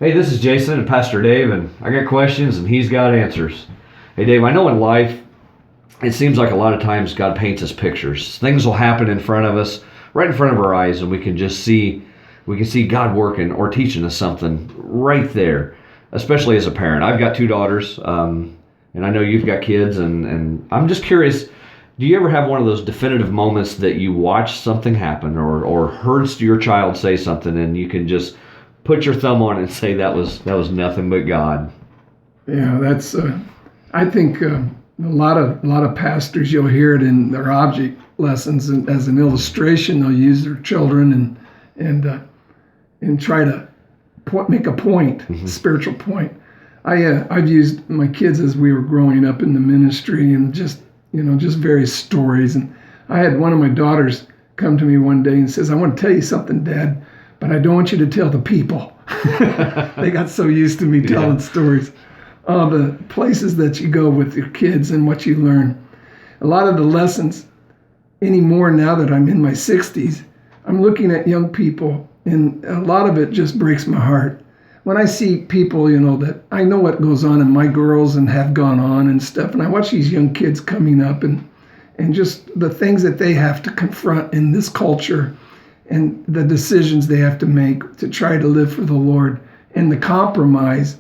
Hey, this is Jason and Pastor Dave, and I got questions and he's got answers. Hey, Dave, I know in life it seems like a lot of times God paints us pictures. Things will happen in front of us, right in front of our eyes, and we can see God working or teaching us something right there, especially as a parent. I've got two daughters, and I know you've got kids, and I'm just curious, do you ever have one of those definitive moments that you watch something happen or heard your child say something and you can just put your thumb on it and say that was nothing but God? Yeah, that's. I think a lot of pastors, you'll hear it in their object lessons, and as an illustration, they'll use their children and try to make a point, spiritual point. I've used my kids as we were growing up in the ministry, and just various stories. And I had one of my daughters come to me one day and says, "I want to tell you something, Dad, but I don't want you to tell the people." They got so used to me telling stories. The places that you go with your kids and what you learn. A lot of the lessons anymore, now that I'm in my 60s, I'm looking at young people, and a lot of it just breaks my heart. When I see people, that I know what goes on in my girls and have gone on and stuff, and I watch these young kids coming up and just the things that they have to confront in this culture, and the decisions they have to make to try to live for the Lord, and the compromise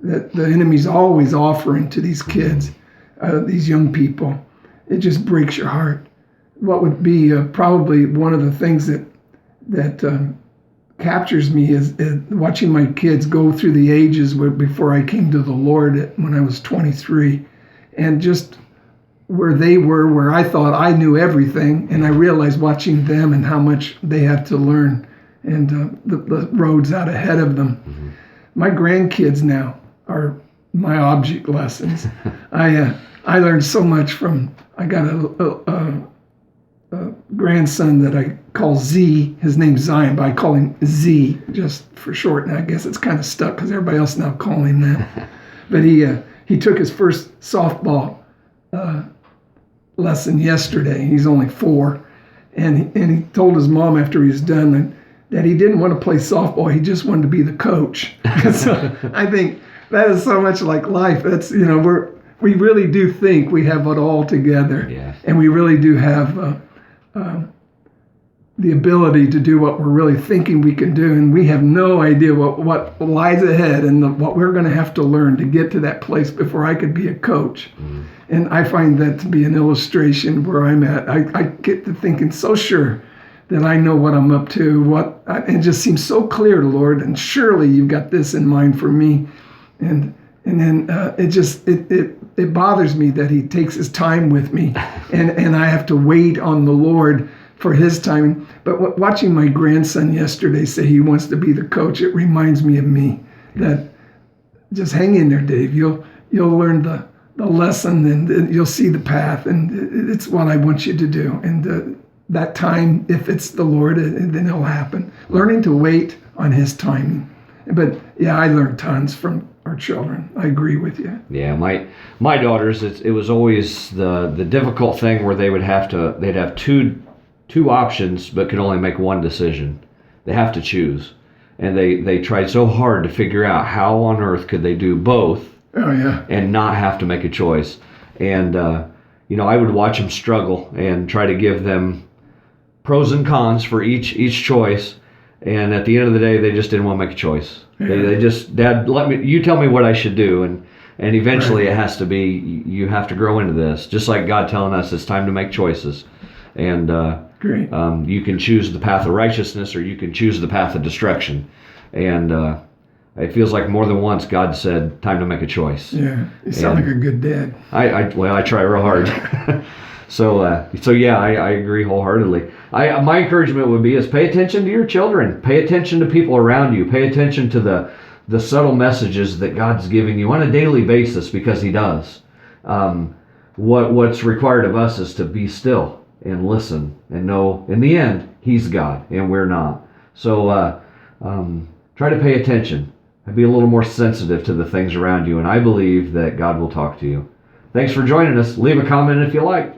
that the enemy's always offering to these kids, these young people. It just breaks your heart. What would be probably one of the things that captures me is watching my kids go through the ages before I came to the Lord when I was 23, and just where they were, where I thought I knew everything, and I realized watching them and how much they have to learn, and the roads out ahead of them. Mm-hmm. My grandkids now are my object lessons. I learned so much from. I got a grandson that I call Z. His name's Zion, but I call him Z just for short. And I guess it's kind of stuck because everybody else now call him that. But he took his first softball lesson yesterday. He's only 4, and he told his mom after he was done that he didn't want to play softball. He just wanted to be the coach. So I think that is so much like life. That's we really do think we have it all together, and we really do have the ability to do what we're really thinking we can do, and we have no idea what lies ahead and what we're going to have to learn to get to that place before I could be a coach. Mm. And I find that to be an illustration where I'm at. I get to thinking so sure that I know what I'm up to. It just seems so clear, Lord, and surely you've got this in mind for me. And then it bothers me that he takes his time with me, and I have to wait on the Lord for his timing. But watching my grandson yesterday say he wants to be the coach, it reminds me of me, that just hang in there, Dave. You'll learn the lesson, and you'll see the path, and it's what I want you to do. And that time, if it's the Lord, then it'll happen. Learning to wait on his timing. But yeah, I learned tons from our children. I agree with you. Yeah, my daughters, it was always the difficult thing where they'd have two options but could only make one decision. They have to choose, and they tried so hard to figure out how on earth could they do both. Oh yeah. And not have to make a choice. And I would watch them struggle and try to give them pros and cons for each choice. And at the end of the day, they just didn't want to make a choice. Yeah. They just, Dad, you tell me what I should do. And eventually It has to be, you have to grow into this. Just like God telling us it's time to make choices. And Great. You can choose the path of righteousness or you can choose the path of destruction. And it feels like more than once God said, time to make a choice. Yeah, you sound like a good dad. I try real hard. So yeah, I agree wholeheartedly. My encouragement would be is pay attention to your children. Pay attention to people around you. Pay attention to the subtle messages that God's giving you on a daily basis, because He does. What's required of us is to be still and listen and know in the end He's God and we're not. So try to pay attention and be a little more sensitive to the things around you, and I believe that God will talk to you. Thanks for joining us. Leave a comment if you like.